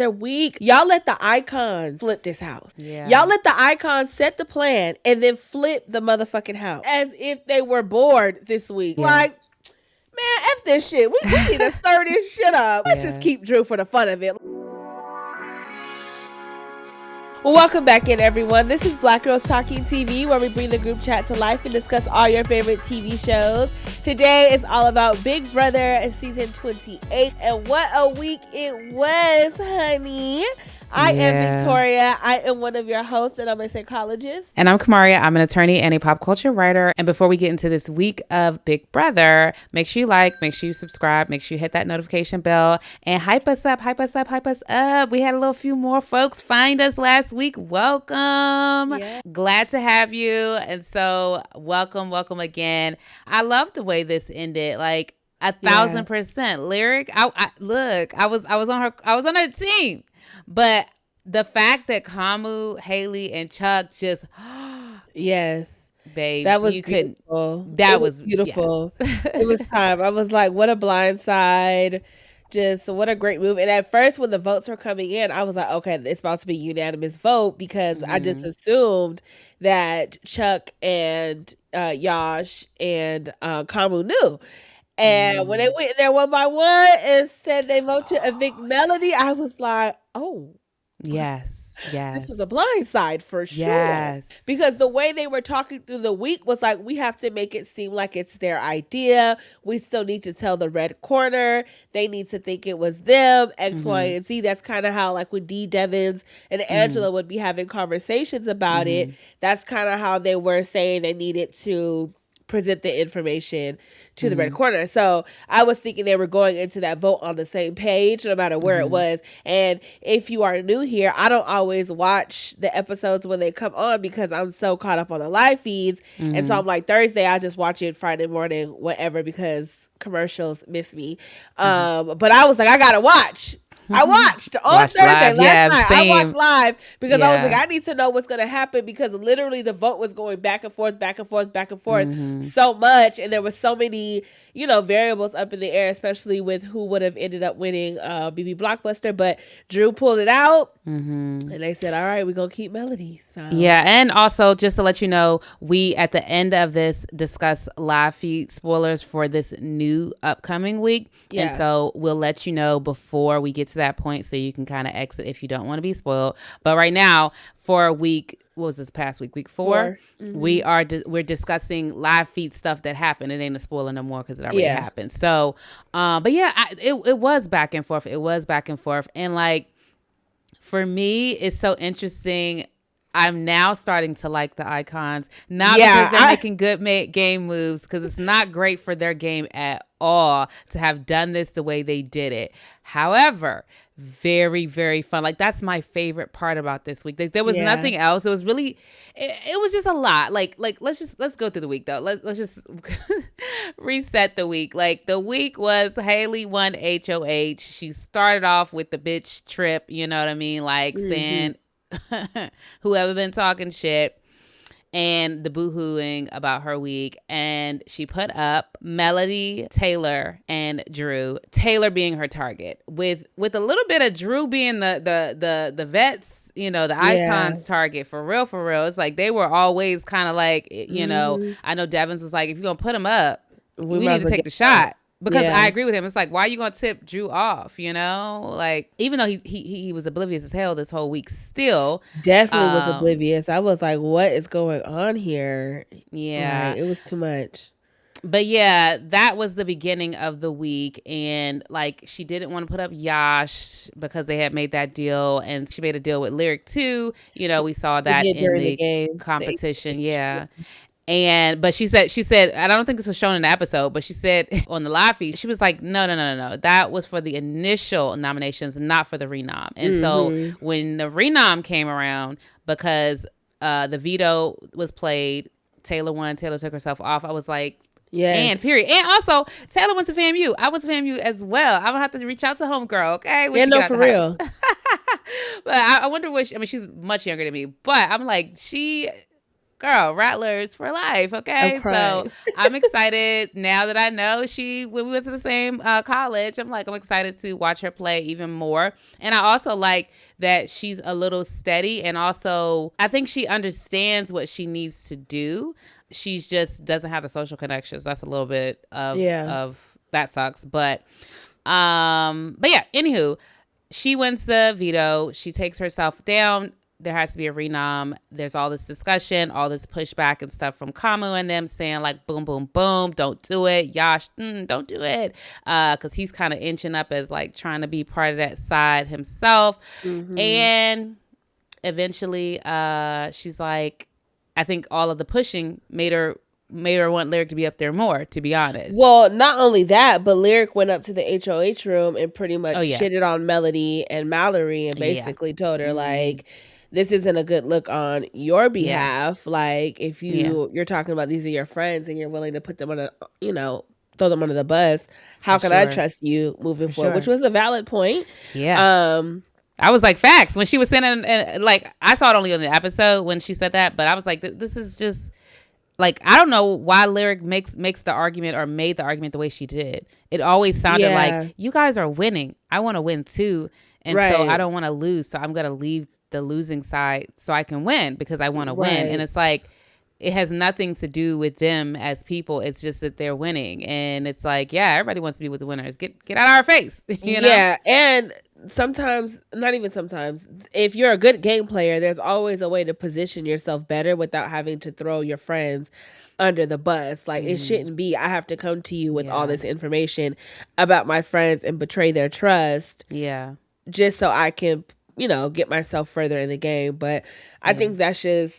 They're weak. Y'all let the icons flip this house. Yeah. Y'all let the icons set the plan and then flip the motherfucking house as if they were bored this week. Yeah. Like, man, F this shit. We need to stir this shit up. Let's Yeah. just keep Drew for the fun of it. Welcome back in, everyone. This is Black Girls Talking TV, where we bring the group chat to life and discuss all your favorite TV shows. Today is all about Big Brother season 28, and what a week it was, honey. I am Victoria. I am one of your hosts, and I'm a psychologist. And I'm Kamaria. I'm an attorney and a pop culture writer. And before we get into this week of Big Brother, make sure you like, make sure you subscribe, make sure you hit that notification bell, and hype us up, hype us up, hype us up. We had a little few more folks find us last week. Welcome. Yeah. Glad to have you. And so welcome again. I love the way this ended. Like 1,000%. Lyric. I was on her team. But the fact that Kamu, Haley, and Chuck just yes, babe, that was you beautiful. That was beautiful. Yes. It was time. I was like, what a blindside. Just what a great move. And at first, when the votes were coming in, I was like, okay, it's about to be unanimous vote because I just assumed that Chuck and Yash and Kamu knew. And when they went in there one by one and said they vote to evict Melody, I was like, oh. Yes. This was a blind side for sure. Yes. Because the way they were talking through the week was like, we have to make it seem like it's their idea. We still need to tell the red corner. They need to think it was them, X, Y, and Z. That's kind of how, like, when Dee Devins and Angela would be having conversations about it, that's kind of how they were saying they needed to present the information to the red corner. So I was thinking they were going into that vote on the same page, no matter where it was. And if you are new here, I don't always watch the episodes when they come on because I'm so caught up on the live feeds. And so I'm like, Thursday, I just watch it Friday morning, whatever, because commercials miss me. But I was like, I gotta watch. I watched on Thursday live. last night. Same. I watched live because I was like, I need to know what's going to happen because literally the vote was going back and forth so much. And there was so many, variables up in the air, especially with who would have ended up winning BB Blockbuster. But Drew pulled it out and they said, all right, we're going to keep Melody. So. Yeah. And also just to let you know, we at the end of this discuss live feed spoilers for this new upcoming week. Yeah. And so we'll let you know before we get to that point so you can kind of exit if you don't want to be spoiled. But right now for week, what was this past week? Week 4. We're discussing live feed stuff that happened. It ain't a spoiler no more because it already happened. So, but yeah, it was back and forth. It was back and forth. And like, for me, it's so interesting. I'm now starting to like the icons, not because they're making good game moves, because it's not great for their game at all to have done this the way they did it. However, very, very fun. Like, that's my favorite part about this week. Like, there was nothing else. It was really, it was just a lot. Like let's go through the week though. Let's just reset the week. Like, the week was Haley won HOH. She started off with the bitch trip. You know what I mean? Like saying, whoever been talking shit, and the boo-hooing about her week. And she put up Melody, Taylor, and Drew. Taylor being her target, with a little bit of Drew being the vets, the icons target. For real. It's like they were always kind of like, I know Devins was like, if you're gonna put him up, we need to take the shot. Because I agree with him. It's like, why are you going to tip Drew off, Like, even though he was oblivious as hell this whole week, still. Definitely was oblivious. I was like, what is going on here? Yeah. Like, it was too much. But yeah, that was the beginning of the week. And like, she didn't want to put up Yash because they had made that deal. And she made a deal with Lyric too. We saw that in the game competition. Yeah. But she said, and I don't think this was shown in the episode, but she said on the live feed, she was like, no. That was for the initial nominations, not for the renom. And so when the renom came around, because the veto was played, Taylor won, Taylor took herself off. I was like, and period. And also, Taylor went to FAMU. I went to FAMU as well. I'm going to have to reach out to homegirl, okay? For real. But I wonder she's much younger than me. But I'm like, she girl, Rattlers for life. I'm Okay, so crying. I'm excited now that I know when we went to the same college. I'm excited to watch her play even more, and I also like that she's a little steady, and also I think she understands what she needs to do. She just doesn't have the social connections. That's a little bit Yeah. of that sucks, but yeah. Anywho, she wins the veto. She takes herself down. There has to be a renom. There's all this discussion, all this pushback and stuff from Kamu and them saying like, boom, boom, boom, don't do it. Yash, don't do it. Because he's kind of inching up as like trying to be part of that side himself. Mm-hmm. And eventually she's like, I think all of the pushing made her want Lyric to be up there more, to be honest. Well, not only that, but Lyric went up to the HOH room and pretty much Oh yeah. shitted on Melody and Mallory and Yeah. basically told her Mm-hmm. like, this isn't a good look on your Yeah. behalf. Like, if Yeah. you're talking about these are your friends and you're willing to put them on a, throw them under the bus, how For can I sure. trust you moving For forward? Which sure. was a valid point. Yeah. Um, I was like, facts. When she was saying it, like, I saw it only on the episode when she said that, but I was like, this is just, like, I don't know why Lyric makes the argument or made the argument the way she did. It always sounded yeah, like, you guys are winning. I want to win too. And so I right, don't want to lose. So I'm going to leave the losing side so I can win because I want to win. And right. it's like, it has nothing to do with them as people. It's just that they're winning. And it's like, yeah, everybody wants to be with the winners. Get out of our face, you know? Yeah, and sometimes, not even sometimes, if you're a good game player, there's always a way to position yourself better without having to throw your friends under the bus. Like, it Mm-hmm. shouldn't be, I have to come to you with all Yeah. this information about my friends and betray their trust Yeah. just so I can, get myself further in the game. But I Yeah. think that's just,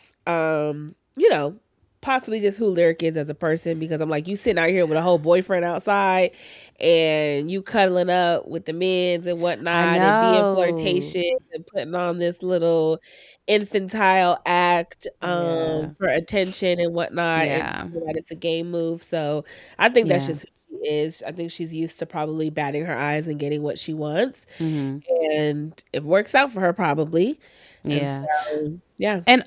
possibly just who Lyric is as a person because I'm like, you sitting out here with a whole boyfriend outside and you cuddling up with the men's and I whatnot and being know. flirtatious and putting on this little infantile act Yeah. for attention and whatnot and Yeah. thinking that it's a game move. So I think that's Yeah. just who she is. I think she's used to probably batting her eyes and getting what she wants. Mm-hmm. And it works out for her probably. And Yeah. so yeah. And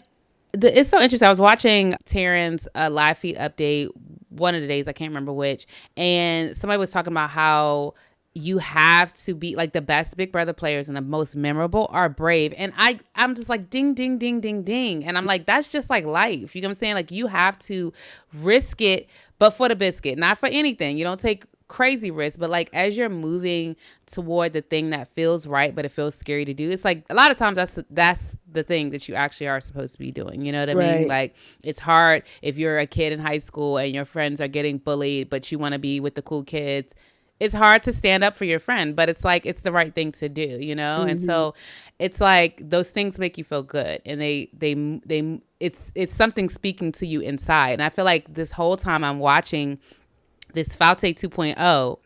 it's so interesting. I was watching Taryn's live feed update one of the days, I can't remember which, and somebody was talking about how you have to be like the best Big Brother players and the most memorable are brave. And I'm just like ding ding ding ding ding. And I'm like, that's just like life. You know what I'm saying? Like you have to risk it, but for the biscuit, not for anything. You don't take crazy risks, but like as you're moving toward the thing that feels right but it feels scary to do, it's like a lot of times that's the thing that you actually are supposed to be doing. You know what I mean? Right. Like it's hard if you're a kid in high school and your friends are getting bullied but you want to be with the cool kids. It's hard to stand up for your friend, but it's like it's the right thing to do, you know? And Mhm. so it's like those things make you feel good, and they it's something speaking to you inside. And I feel like this whole time I'm watching this Faute 2.0,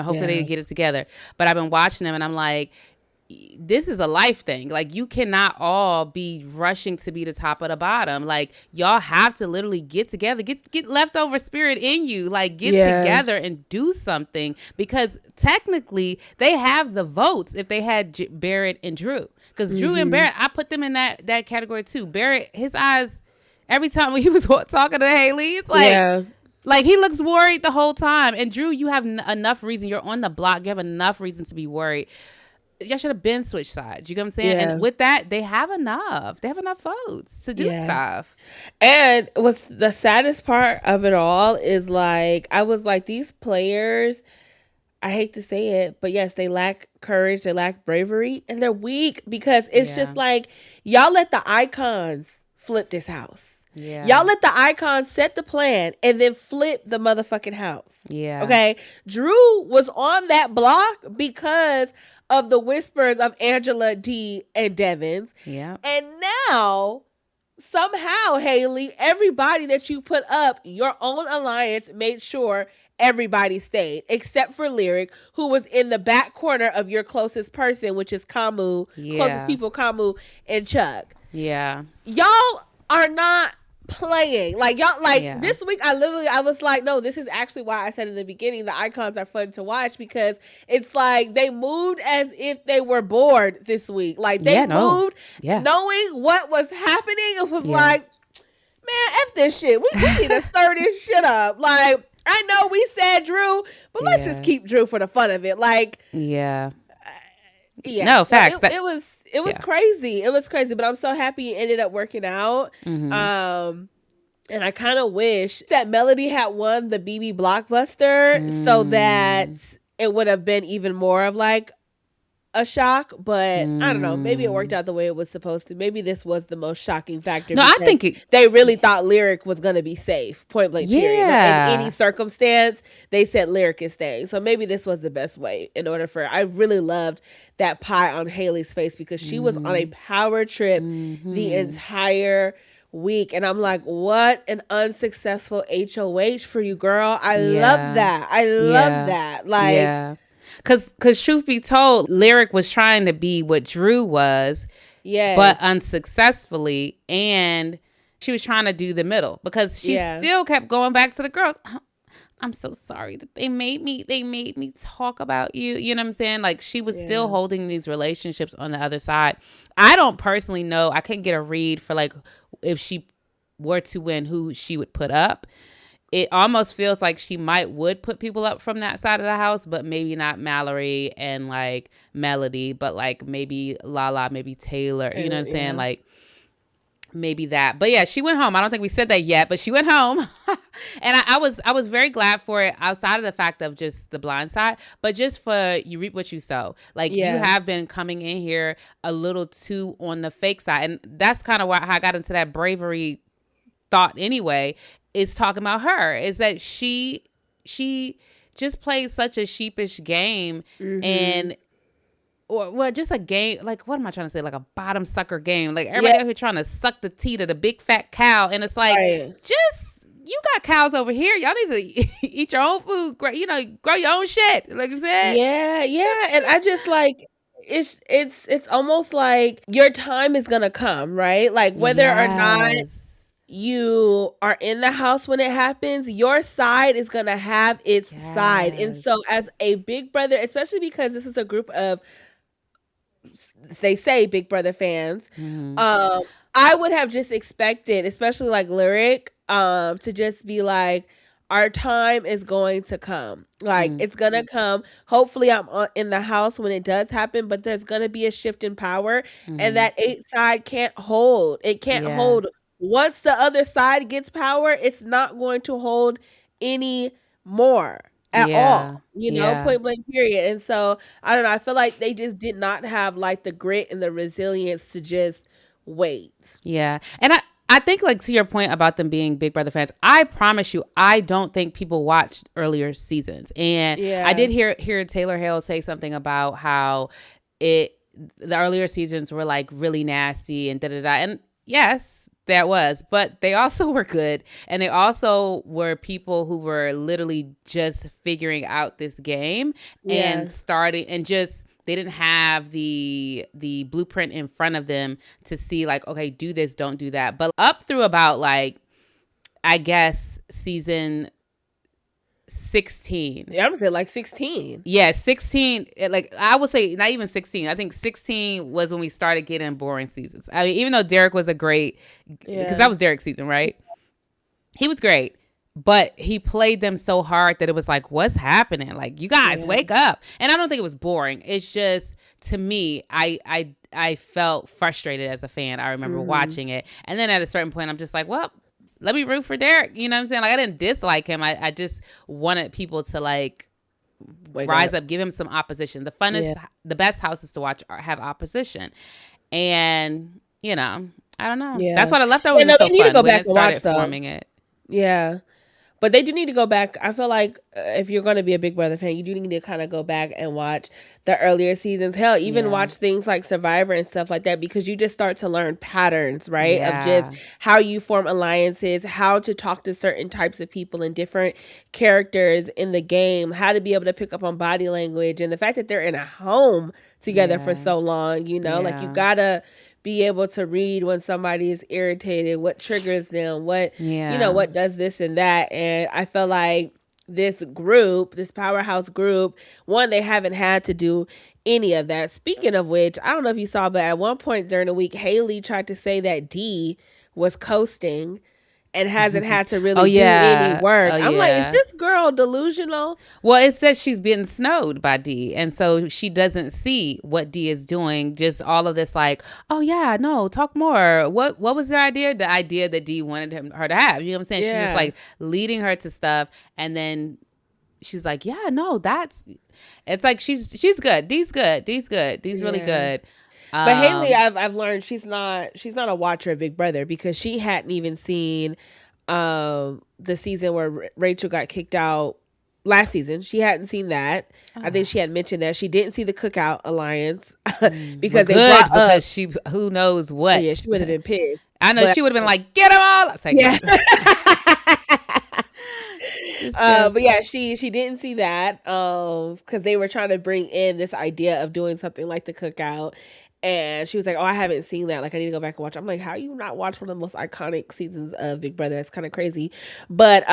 hopefully Yeah. they get it together. But I've been watching them and I'm like, this is a life thing. Like you cannot all be rushing to be the top of the bottom. Like y'all have to literally get together, get leftover spirit in you, like get Yeah. together and do something because technically they have the votes if they had Barrett and Drew. Because Drew and Mhm. Barrett, I put them in that category too. Barrett, his eyes, every time when he was talking to Haley, it's Yeah. like he looks worried the whole time. And Drew, you have enough reason. You're on the block. You have enough reason to be worried. Y'all should have been switched sides. You get what I'm saying? And Yeah. with that, they have enough. They have enough votes to do Yeah. stuff. And what's the saddest part of it all is like I was like these players, I hate to say it, but yes, they lack courage, they lack bravery, and they're weak because it's Yeah. just like y'all let the icons flip this house. Y'all Yeah. let the icons set the plan and then flip the motherfucking house. Yeah. Okay? Drew was on that block because of the whispers of Angela D and Devins. Yeah. And now somehow, Haley, everybody that you put up, your own alliance made sure everybody stayed except for Lyric, who was in the back corner of your closest person, which is Kamu, closest Yeah. people, Kamu and Chuck. Yeah. Y'all are not playing like y'all like Yeah. this week. I was like, no, this is actually why I said in the beginning the icons are fun to watch because it's like they moved as if they were bored this week. Like they Yeah. No. moved Yeah. knowing what was happening. It was Yeah. like Man, F this shit. We need to stir this shit up. Like, I know we said Drew, but let's just Yeah. keep Drew for the fun of it. Like, Yeah. uh, yeah. No, So facts. it was Yeah. crazy. It was crazy, but I'm so happy it ended up working out. Mm-hmm. Um and I kind of wish that Melody had won the BB Blockbuster so that Mm. it would have been even more of like a shock, but I don't know. Maybe it worked Mm. out the way it was supposed to. Maybe this was the most shocking factor No, I because think it. they really thought Lyric was going to be safe, point blank, period. Not in any Yeah. circumstance, they said Lyric is staying. So maybe this was the best way in order for. I really loved that pie on Haley's face because she was on a Mm-hmm. power trip the Mm-hmm. entire week. And I'm like, what an unsuccessful HOH for you, girl. I love Yeah. that. I love Yeah. that. Like, Yeah. Cause truth be told, Lyric was trying to be what Drew was, yes. but unsuccessfully, and she was trying to do the middle because she Yeah. still kept going back to the girls. I'm so sorry that they made me talk about you. You know what I'm saying? Like she was still Yeah. holding these relationships on the other side. I don't personally know. I couldn't get a read for like if she were to win, who she would put up. It almost feels like she might would put people up from that side of the house, but maybe not Mallory and like Melody, but like maybe Lala, maybe Taylor. You know what I'm saying? Yeah. Like maybe that. But yeah, she went home. I don't think we said that yet, but she went home. And I was very glad for it outside of the fact of just the blind side, but just for you reap what you sow. Like you Yeah. have been coming in here a little too on the fake side. And that's kind of why I got into that bravery thought anyway, is talking about her. Is that she just plays such a sheepish game Mhm. and or well, just a game. Like, what am I trying to say? Like a bottom sucker game. Like Yeah. everybody out here trying to suck the teat of the big fat cow, and it's like, Right. just you got cows over here. Y'all need to eat your own food. Grow your own shit. Like you said. Yeah. Yeah. And I just like it's almost like your time is gonna come, right? Like whether or not Yes. you are in the house when it happens, your side is gonna have its side. And Yes. so as a big brother, especially because this is a group of they say Big Brother fans. Mm-hmm. Um, I would have just expected, especially like Lyric, to just be like, our time is going to come. Like Mm-hmm. it's gonna come. Hopefully, in the house when it does happen, but there's gonna be a shift in power, and Mm-hmm. that eight side can't hold. It can't Yeah. hold. Once the other side gets power, it's not going to hold any more at Yeah. all. You know, Yeah. point blank period. And so I don't know. I feel like they just did not have like the grit and the resilience to just wait. Yeah. And I think like to your point about them being Big Brother fans, I promise you, I don't think people watched earlier seasons. And I Yeah. did hear Taylor Hale say something about how it the earlier seasons were like really nasty and da da da. And yes, that was, but they also were good. And they also were people who were literally just figuring out this game and Yeah. starting and just they didn't have the blueprint in front of them to see like, okay, do this, don't do that. But up through about like I guess season 16. Yeah, I'm gonna say like 16. Yeah, 16, like I would say not even 16. I think 16 was when we started getting boring seasons. I mean, even though Derek was a great, because that Yeah. was Derek's season, right? He was great, but he played them so hard that it was like, what's happening? Like, you guys Yeah. wake up. And I don't think it was boring. It's just to me, I felt frustrated as a fan. I remember Mhm. watching it, and then at a certain point, I'm just like, well, let me root for Derek. You know what I'm saying? Like, I didn't dislike him. I just wanted people to like Wake rise up. up, give him some opposition. Yeah. The best houses to watch have opposition, and I don't know. That's Yeah. why the Yeah. leftovers was No, so they need to fun go when back it and watch started though. forming it. Yeah. But they do need to go back. I feel like if you're going to be a Big Brother fan, you do need to kind of go back and watch the earlier seasons. Hell, even Yeah, watch things like Survivor and stuff like that because you just start to learn patterns, right? Of just yeah, how you form alliances, how to talk to certain types of people and different characters in the game, how to be able to pick up on body language, and the fact that they're in a home together for yeah, so long, like you yeah, gotta be able to read when somebody is irritated, what triggers them, yeah, what does this and that. And I feel like this powerhouse group, one, they haven't had to do any of that. Speaking of which, I don't know if you saw, but at one point during the week, Haley tried to say that D was coasting. and hasn't had to Oh really do any yeah. work. Oh I'm like, is yeah. this girl delusional? Well, it says she's being snowed by D, and so she doesn't see what D is doing. Just all of this, like, oh yeah, no, talk more. What was their idea? The idea that D wanted her to have. You know what I'm saying? She's just Yeah. like leading her to stuff, and then she's like, yeah, no, that's. It's like she's good. D's good. D's good. D's really Yeah. good. But Haley, Um, I've learned she's not a watcher of Big Brother because she hadn't even seen the season where Rachel got kicked out last season. She hadn't seen that. I think she had mentioned that she didn't see the Cookout Alliance well, because they good brought up. because she who knows Oh yeah, what. she would have been pissed. I know But she would have been like, get them all. It's like, yeah. just But yeah, jokes. she didn't see that because they were trying to bring in this idea of doing something like the Cookout, and she was like, "Oh, I haven't seen that. Like, I need to go back and watch." I'm like, "How you not watch one of the most iconic seasons of Big Brother? That's kind of crazy." But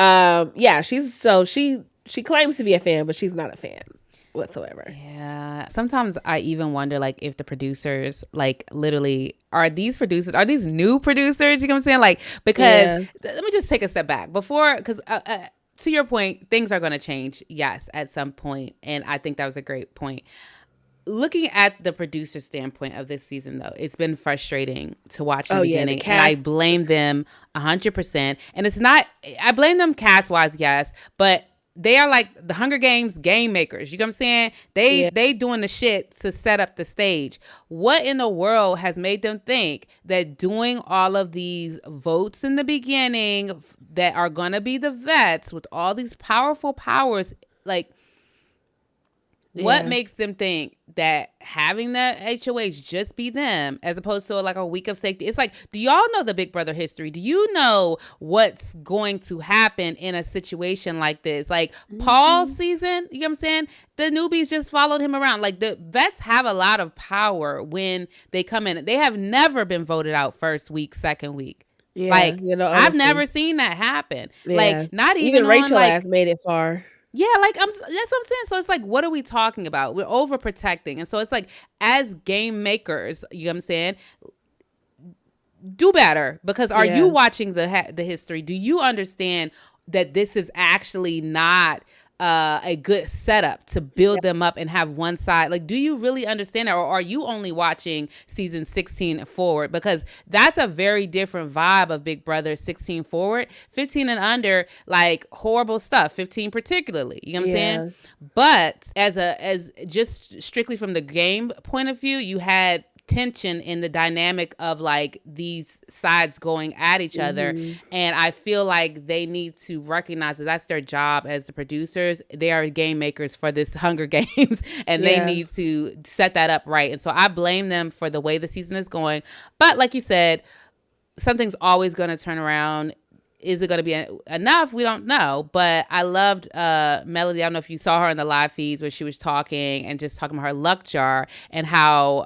yeah, she claims to be a fan, but she's not a fan whatsoever. Yeah. Sometimes I even wonder, like, if the producers, like, literally, are these new producers? You know what I'm saying? Like, because Yeah. let me just take a step back before, because to your point, things are going to change. Yes, at some point, and I think that was a great point. Looking at the producer standpoint of this season, though, it's been frustrating to watch in Oh the yeah, the beginning, and I cast. blame them 100%. And it's not, I blame them cast wise, yes, but they are like the Hunger Games game makers. You know what I'm saying? Yeah. They doing the shit to set up the stage. What in the world has made them think that doing all of these votes in the beginning that are gonna be the vets with all these powerful powers, like, what Yeah. makes them think that having the HOH just be them as opposed to like a week of safety? It's like, do y'all know the Big Brother history? Do you know what's going to happen in a situation like this? Like Paul's Mhm. season, you know what I'm saying? The newbies just followed him around. Like the vets have a lot of power when they come in. They have never been voted out first week, second week. Yeah. Like I've Honestly. never seen that happen. Yeah. Like not Even even on Rachel like has made it far. yeah, like that's what I'm saying. So it's like, what are we talking about? We're overprotecting. And so it's like, as game makers, you know what I'm saying? Do better, because are you Yeah. watching the history? Do you understand that this is actually not a good setup to Yeah. build them up and have one side? Like, do you really understand that, or are you only watching season 16 forward? Because that's a very different vibe of Big Brother 16 forward. 15 and under, like horrible stuff. 15 particularly, you know what I'm saying? Yeah. But as just strictly from the game point of view, you had tension in the dynamic of like these sides going at each other, Mhm. and I feel like they need to recognize that that's their job as the producers. They are game makers for this Hunger Games, and they Yeah. need to set that up right. And so I blame them for the way the season is going. But like you said, something's always going to turn around. Is it going to be enough? We don't know. But I loved Melody. I don't know if you saw her in the live feeds where she was talking and just talking about her luck jar and how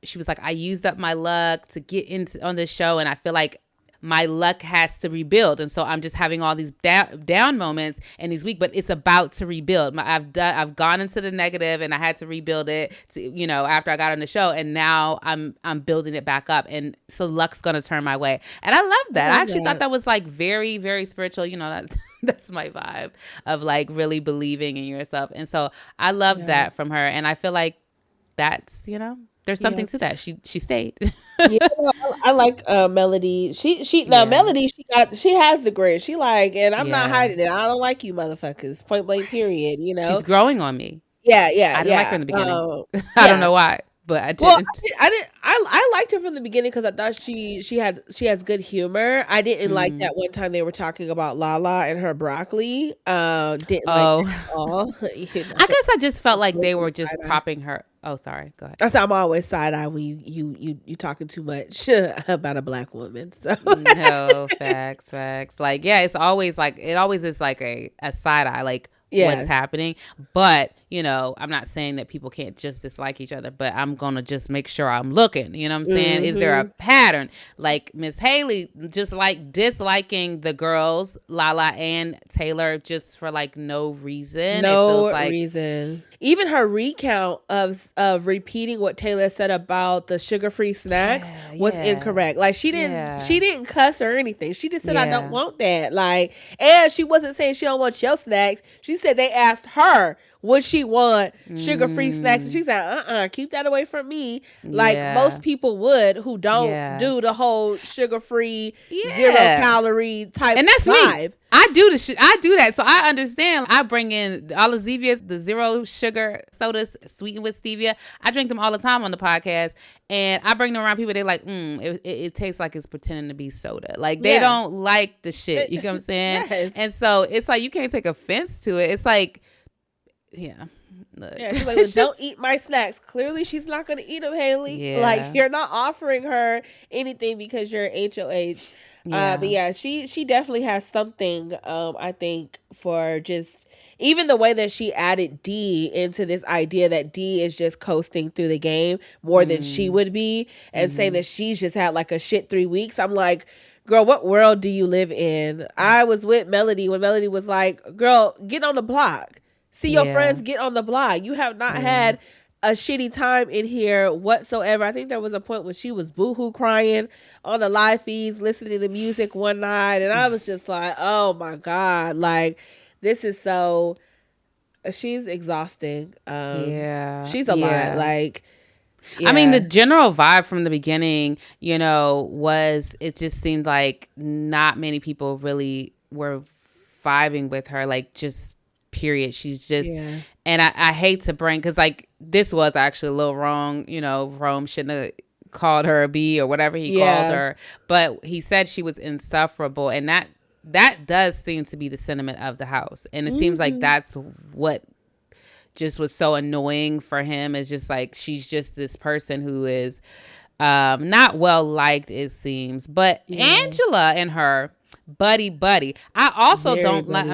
she was like, I used up my luck to get into on this show, and I feel like my luck has to rebuild, and so I'm just having all these down moments and these weeks, but it's about to rebuild. I've gone into the negative, and I had to rebuild it after I got on the show, and now I'm building it back up, and so luck's gonna turn my way, and I love I that. I love actually thought that. that was like very, very spiritual. That's my vibe of like really believing in yourself, and so I love Yeah. that from her, and I feel like that's there's Yeah. something to that. She stayed. Yeah, I like Melody. She now Yeah, Melody. She has the grit. She like, and I'm not yeah. hiding it. I don't like you, motherfuckers. Point blank. Right. Period. You She's know. growing on me. Yeah, yeah, I didn't like her yeah. in the beginning. I don't Yeah. know why, but I Well, didn't. I didn't. I liked her from the beginning because I thought she has good humor. I didn't like Mm. that one time they were talking about Lala and her broccoli. Didn't like Oh, that at all. You I know. guess I just felt like they Looking were just side eye. propping her. Oh, sorry. Go ahead. That's I'm always side eye when you talking too much about a black woman. So No, facts. Like, yeah, it's always like, it always is like a side eye, like what's yeah, happening. But I'm not saying that people can't just dislike each other, but I'm going to just make sure I'm looking. You know what I'm saying? Is there a pattern? Like Miss Haley, just like disliking the girls, Lala and Taylor, just for like no reason. It feels like reason. Even her recount of repeating what Taylor said about the sugar-free snacks was incorrect. Like she didn't cuss or anything. She just said I don't want that. Like, and she wasn't saying she don't want your snacks. She said they asked her would she want sugar-free snacks, and she said keep that away from me. Like most people would who don't do the whole sugar-free 0-calorie type and that's vibe. Me. I do that, so I understand. I bring in all the Zevias, the zero sugar sodas sweetened with stevia. I drink them all the time on the podcast, and I bring them around people. They're like, it tastes like it's pretending to be soda. Like they don't like the shit. You know what I'm saying? Yes. And so it's like you can't take offense to it. It's like, look. Yeah, she's like, don't eat my snacks. Clearly, she's not going to eat them, Haley. Yeah. Like, you're not offering her anything because you're HOH. Yeah. But yeah, she definitely has something, I think, for just even the way that she added D into this idea that D is just coasting through the game more than she would be, and saying that she's just had like a shit 3 weeks. I'm like, girl, what world do you live in? I was with Melody when Melody was like, girl, get on the block. See your friends get on the block. You have not had a shitty time in here whatsoever. I think there was a point when she was boohoo crying on the live feeds, listening to music one night, and I was just like, oh my God, like this is so. She's exhausting. She's a lot. Like, I mean, the general vibe from the beginning, was it just seemed like not many people really were vibing with her. Like, just. Period. She's just, and I hate to bring, because like this was actually a little wrong. Rome shouldn't have called her a B or whatever he called her, but he said she was insufferable, and that does seem to be the sentiment of the house, and it seems like that's what just was so annoying for him. Is just like she's just this person who is not well liked, it seems, but Angela and her buddy. I also don't like.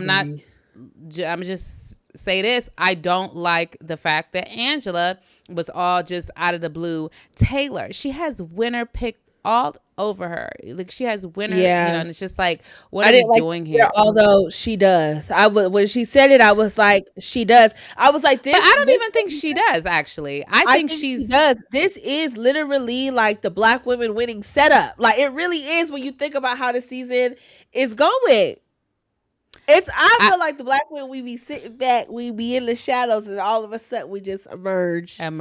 I'm just say this. I don't like the fact that Angela was all just out of the blue. Taylor, she has winner picked all over her. Like she has winner, and it's just like, what are we doing here? Although she does. When she said it, I was like, she does. I was like, this. But I don't even think she does, actually. I think she does. This is literally like the black women winning setup. Like it really is when you think about how the season is going. I feel like the black women, we be sitting back, we be in the shadows, and all of a sudden we just emerge. I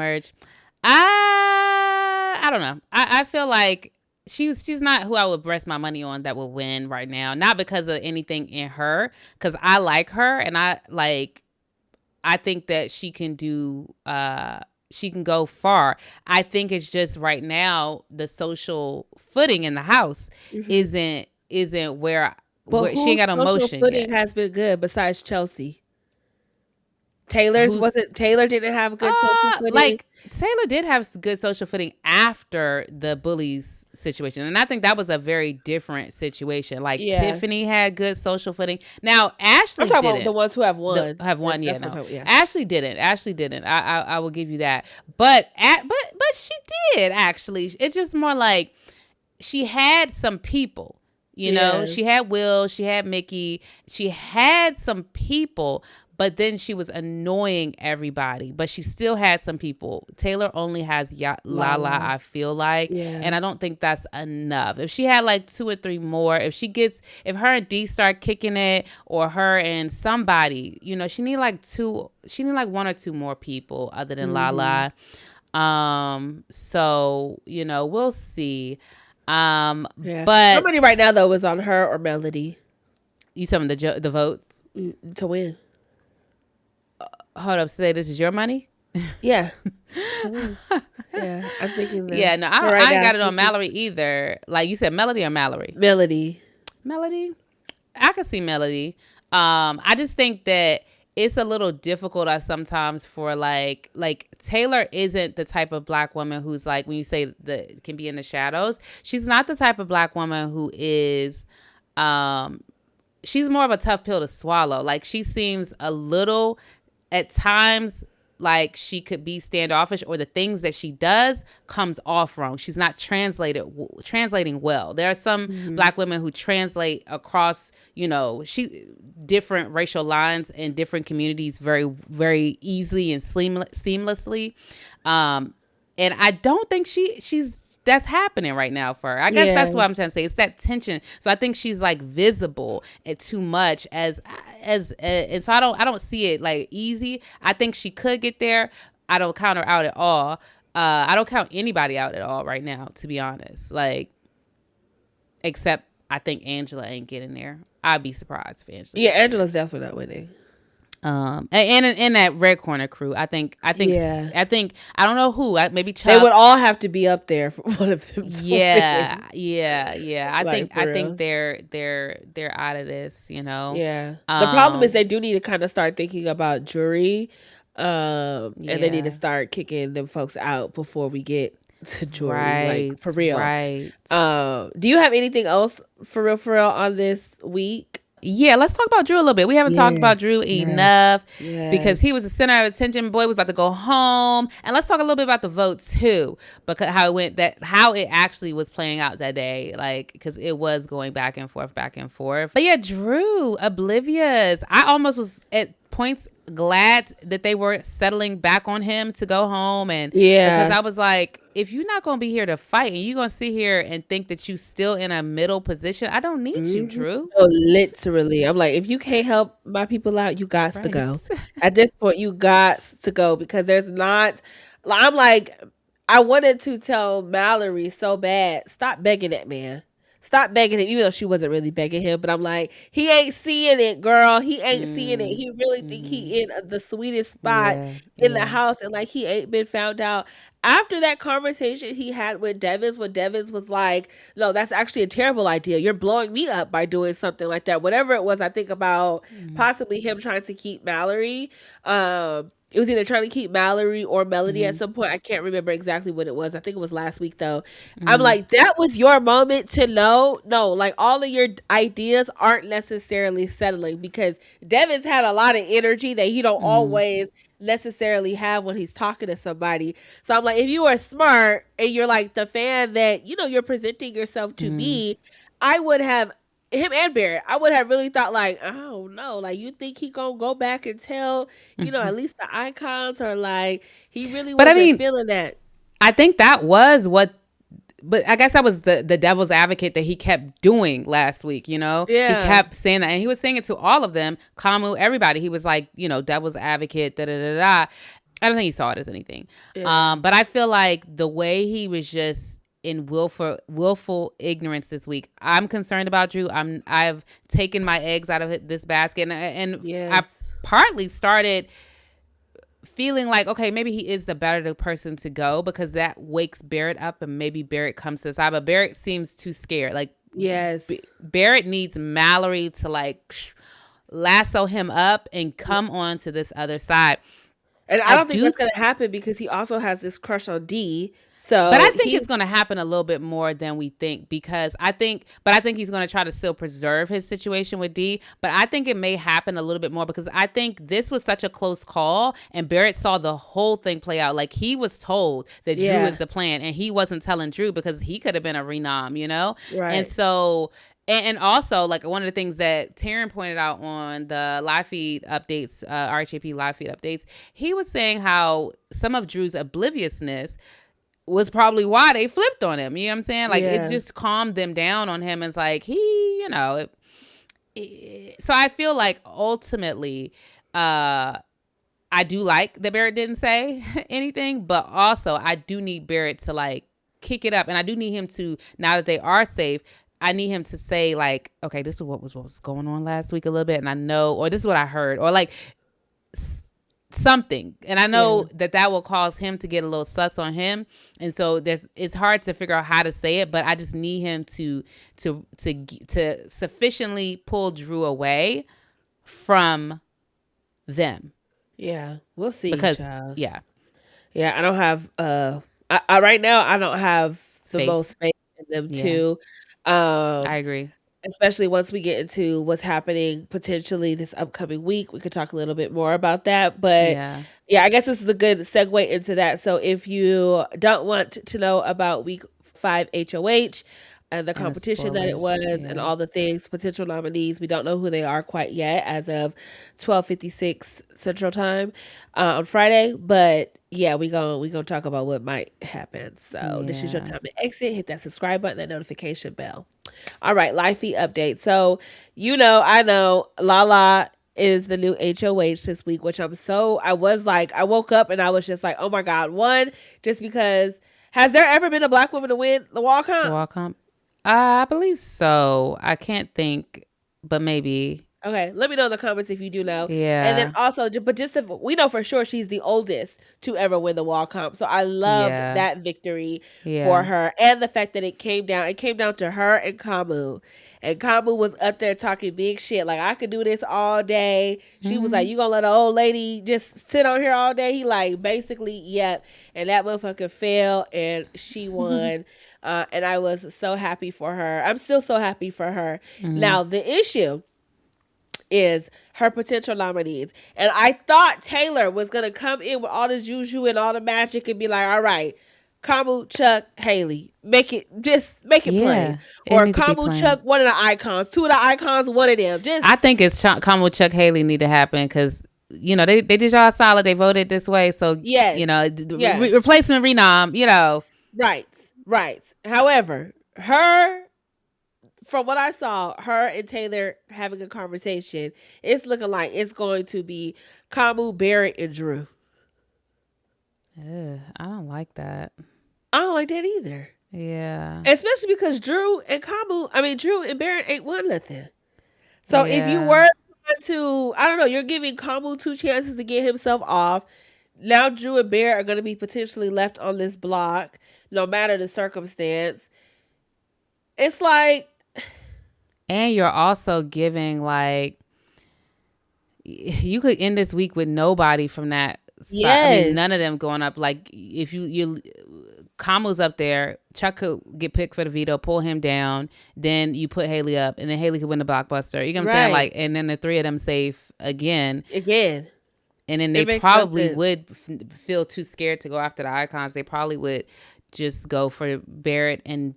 don't know. I feel like she's not who I would rest my money on that will win right now. Not because of anything in her, because I like her, and I think that she can do. She can go far. I think it's just right now the social footing in the house isn't where. But she ain't got no motion footing has been good besides Chelsea. Taylor didn't have good social footing. Like Taylor did have good social footing after the bullies situation, and I think that was a very different situation. Like Tiffany had good social footing. Now Ashley I'm talking didn't. About the ones who have won. Ashley didn't. I will give you that. But she did actually. It's just more like she had some people. She had Will, she had Mickey, she had some people, but then she was annoying everybody. But she still had some people. Taylor only has Lala, I feel like, and I don't think that's enough. If she had like 2 or 3 more, if her and D start kicking it, or her and somebody, she need like 1 or 2 more people other than Lala. So we'll see. But somebody right now though is on her or Melody. You tell me the votes to win. Hold up, say this is your money. Yeah. Yeah, I'm thinking that. Yeah, no, I ain't got it on Mallory either. Like you said, Melody or Mallory? Melody. I can see Melody. I just think that it's a little difficult sometimes for like Taylor isn't the type of black woman who's like, when you say that can be in the shadows, she's not the type of black woman who is, she's more of a tough pill to swallow. Like she seems a little at times like she could be standoffish, or the things that she does comes off wrong. She's not translating well. There are some Mm-hmm. black women who translate across, she different racial lines in different communities very, very easily and seamlessly. And I don't think she's that's happening right now for her. I guess Yeah. that's what I'm trying to say. It's that tension. So I think she's like visible and too much and so I don't see it like easy. I think she could get there. I don't count her out at all. I don't count anybody out at all right now, to be honest. Like, except I think Angela ain't getting there. I'd be surprised if Angela Yeah, gets there. Angela's definitely not winning. And in that red corner crew, Yeah. I think I don't know who. Maybe They would Chuck. all have to be up there for one of them to Yeah, win. yeah. I Like think for I think real. they're out of this. Yeah. The problem is Um, they do need to kind of start thinking about jury. And they need to yeah. start kicking them folks out before we get to jury. Like Right, for real. right. Do you have anything else for real on this week? Yeah, let's talk about Drew a little bit. We haven't talked Yes. about Drew Yes. enough Yes. because he was the center of attention. Boy was about to go home. And let's talk a little bit about the vote too, because how it actually was playing out that day, like because it was going back and forth, back and forth. But yeah, Drew, oblivious. I almost was at points glad that they were settling back on him to go home, and because Yeah. I was like, if you're not going to be here to fight and you're going to sit here and think that you still in a middle position, I don't need you, Mhm. Drew. No, literally. I'm like, if you can't help my people out, you got to Right. go. At this point, you got to go because there's not. I'm like, I wanted to tell Mallory so bad, stop begging that man. Stop begging him, even though she wasn't really begging him. But I'm like, he ain't seeing it, girl. He ain't seeing it. Mm, He really think mm-hmm. he in the sweetest spot Yeah, in the yeah. house, and like he ain't been found out. After that conversation he had with Devins, when Devins was like, no, that's actually a terrible idea. You're blowing me up by doing something like that. Whatever it was, I think about Mm-hmm. possibly him trying to keep Mallory. It was either trying to keep Mallory or Melody at Mm-hmm. some point. I can't remember exactly what it was. I think it was last week though. I'm Mm-hmm. like, that was your moment to know. No, like all of your ideas aren't necessarily settling because Devins had a lot of energy that he don't Mm-hmm. always necessarily have when he's talking to somebody. So I'm like, if you are smart and you're like the fan that you're presenting yourself to Mm-hmm. be, I would have him and Barrett. I would have really thought like, oh no, like you think he gonna go back and tell, Mm-hmm. at least the icons, or like he really But I wasn't mean, feeling that. I think that was what. But I guess that was the devil's advocate that he kept doing last week. He Yeah. kept saying that, and he was saying it to all of them, Kamu, everybody. He was like, devil's advocate, da da da da. I don't think he saw it as anything. Yeah. But I feel like the way he was just in willful ignorance this week. I'm concerned about Drew. I've taken my eggs out of this basket, and I Yes. partly started feeling like, okay, maybe he is the better person to go because that wakes Barrett up and maybe Barrett comes to the side. But Barrett seems too scared. Like Yes. Barrett needs Mallory to like lasso him up and come on to this other side. And I I don't think do that's gonna happen because he also has this crush on D. But I So think it's going to happen a little bit more than we think because I think he's going to try to still preserve his situation with D. But I think it may happen a little bit more because I think this was such a close call and Barrett saw the whole thing play out. Like he was told that Drew yeah. is the plan and he wasn't telling Drew because he could have been a renom. And Right. so. And also, like one of the things that Taryn pointed out on the live feed updates, RHAP live feed updates, he was saying how some of Drew's obliviousness was probably why they flipped on him. You know what I'm saying? Like it Yeah. just calmed them down on him. It's like so I feel like ultimately, I do like that Barrett didn't say anything, but also I do need Barrett to like kick it up, and I do need him to, now that they are safe, I need him to say like, okay, this is what was going on last week a little bit, and I know, or this is what I heard, or like something, and I Yeah. know that will cause him to get a little sus on him, and so it's hard to figure out how to say it, but I just need him to sufficiently pull Drew away from them Yeah. We'll see, because child. yeah, Yeah. I don't have right now I don't have the faith, most faith in them yeah, too. I Um agree. especially once we get into what's happening potentially this upcoming week. We could talk a little bit more about that. But Yeah. yeah, I guess this is a good segue into that. So if you don't want to know about week 5 HOH and the And the competition that it spoilers. was and Yeah. all the things, potential nominees, we don't know who they are quite yet as of 12:56 Central Time on Friday. But yeah, we gonna talk about what might happen. So this is your Yeah. time to exit. Hit that subscribe button, that notification bell. All right, live feed update. So, I know Lala is the new HOH this week, which I was like, I woke up and I was just like, oh my God. One, just because, has there ever been a black woman to win the wall The comp? wall comp. I believe so. I can't think, but maybe. Okay, let me know in the comments if you do know. And then Yeah. also, but just if, we know for sure she's the oldest to ever win the wall comp. So I loved Yeah. that victory for Yeah. her, and the fact that it came down to her and Kamu. And Kamu was up there talking big shit, like I could do this all day. She was like, Hmm. "You gonna let an old lady just sit on here all day?" He like basically, yep. And that motherfucker fell, and she won. And I was so happy for her. I'm still so happy for her. Hmm. Now the issue is her potential nominees. And I thought Taylor was gonna come in with all the juju and all the magic and be like, all right, Kamu, Chuck, Haley, make it plain. Yeah. It Or need to be Kamu, playing. Chuck, one of the icons, two of the icons, one of them. Just I think it's Combo Chuck Haley need to happen because they did y'all solid. They voted this way, so yes, yes, replacement renom. right, right. However, her from what I saw, her and Taylor having a conversation, it's looking like it's going to be Kamu, Barrett, and Drew. Ugh, I don't like that. I don't like that either. Yeah. Especially because Drew and Barrett ain't won nothing. So if you Yeah. were trying to, I don't know, you're giving Kamu two chances to get himself off. Now Drew and Barrett are going to be potentially left on this block, no matter the circumstance. It's like, And you're also giving like you could end this week with nobody from that side. I mean, yes, none of them going up. Like if you Kamu's up there, Chuck could get picked for the veto, pull him down. Then you put Haley up, and then Haley could win the blockbuster. You know what I'm saying? right. Like, and then the three of them safe again. Again, And then they it makes no probably sense. would feel too scared to go after the icons. They probably would just go for Barrett and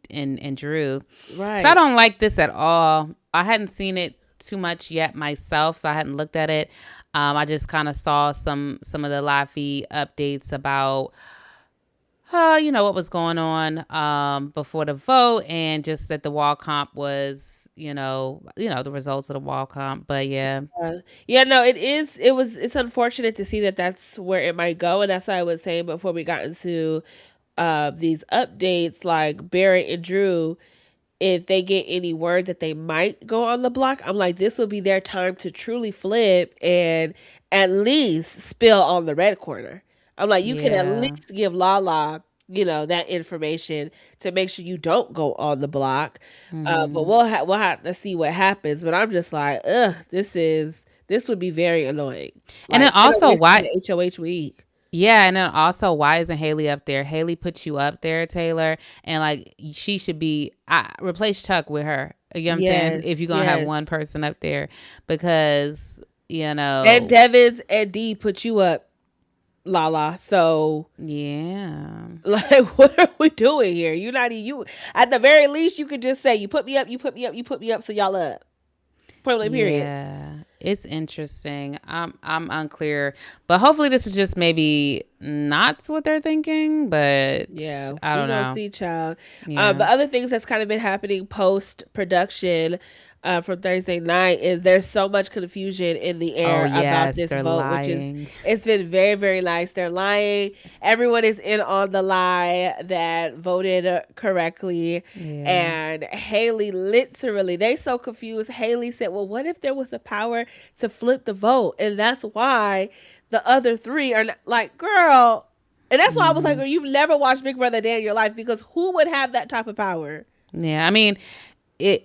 Drew. So I Right. don't like this at all. I hadn't seen it too much yet myself, so I hadn't looked at it. I just kind of saw some of the live feed updates about what was going on before the vote, and just that the wall comp was the results of the wall comp. But yeah. Yeah, no, it is. It's unfortunate to see that that's where it might go. And that's what I was saying before we got into these updates, like Barrett and Drew, if they get any word that they might go on the block, I'm like, this will be their time to truly flip and at least spill on the red corner. I'm like, you can at Yeah. least give Lala, that information to make sure you don't go on the block. But Hmm. we'll have to see what happens. But I'm just like, ugh, this would be very annoying. And then Like, they don't also waste why the HOH week. Yeah, and then also, why isn't Haley up there? Haley put you up there, Taylor, and like she should be. Replace Chuck with her. You know what I'm saying? Yes, If you're gonna have yes. one person up there, because And Devins and D put you up, Lala. So yeah, like, what are we doing here? You're not you. At the very least, you could just say, "You put me up. You put me up. You put me up." So y'all up. Point blank. Period. yeah, it's interesting. I'm unclear, but hopefully this is just maybe not what they're thinking. But Yeah, I we don't gonna know. see, child. Yeah. The other things that's kind of been happening post production, from Thursday night is there's so much confusion in the Oh air about yes, this they're vote, lying. it's been very, very nice. They're lying. Everyone is in on the lie that voted correctly, Yeah. and Haley literally, they so confused. Haley said, "Well, what if there was a power to flip the vote, and that's why the other three are not, like, girl." And that's why I was like, Hmm. oh, you've never watched Big Brother Day in your life, because who would have that type of power? Yeah. I mean, it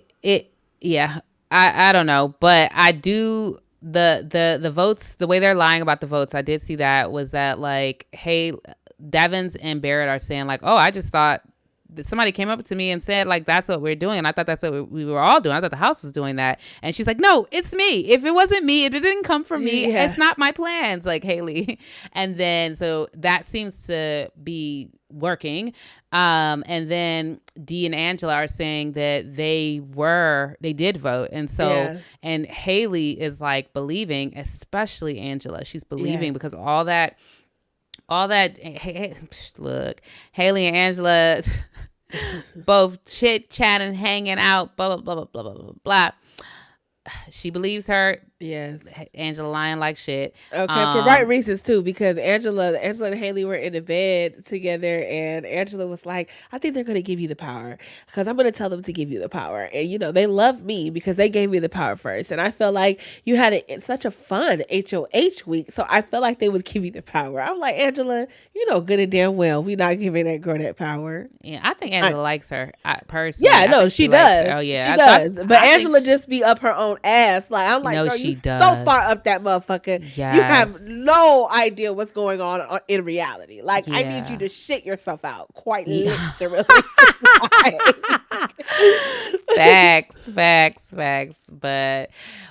yeah, I don't know, but I do the votes, the way they're lying about the votes, I did see that was that, like, hey, Devins and Barrett are saying like, oh, I just thought somebody came up to me and said like that's what we're doing, and I thought that's what we were all doing. I thought the house was doing that, and she's like, no, it's me. If it wasn't me, if it didn't come from me, it's not my plans, like Haley. And then so that seems to be working. And then Dee and Angela are saying that they did vote, and so and Haley is like believing, especially Angela. She's believing because all that look, Haley and Angela both chit chatting, hanging out, blah blah blah blah blah blah blah. She believes her. Yes. Angela lying like shit. Okay, for right reasons too, because Angela and Haley were in the bed together, and Angela was like, I think they're going to give you the power because I'm going to tell them to give you the power. And, you know, they love me because they gave me the power first. And I feel like you had such a fun HOH week, so I feel like they would give you the power. I'm like, Angela, you know good and damn well we're not giving that girl that power. Yeah, I think Angela likes her personally. Yeah, no, she does. Oh, yeah. She does. But Angela just be up her own ass. Like, I'm like, no, girl, you so far up that motherfucker. Yes. You have no idea what's going on in reality. Like, I need you to shit yourself out. Quite literally. Facts.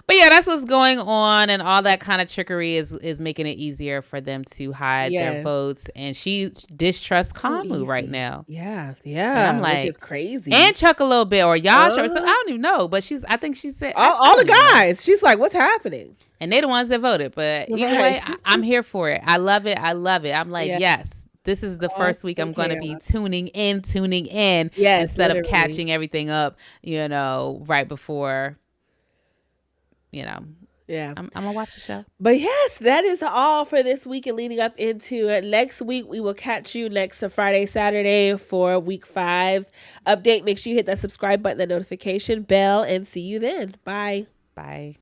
But yeah, that's what's going on, and all that kind of trickery is making it easier for them to hide their votes. And she distrusts Kamu right now. Yeah. And I'm like, which is crazy. And Chuck a little bit, or Yasha, or something. I don't even know. But I think she said all the guys. She's like, what's happening? And they're the ones that voted. But either way, I'm here for it. I love it. I'm like, yes. This is the first week I'm going to be tuning in instead of catching everything up, you know, right before, you know. Yeah. I'm going to watch the show. But yes, that is all for this week and leading up into it. Next week, we will catch you next Friday, Saturday for week 5's update. Make sure you hit that subscribe button, the notification bell, and see you then. Bye. Bye.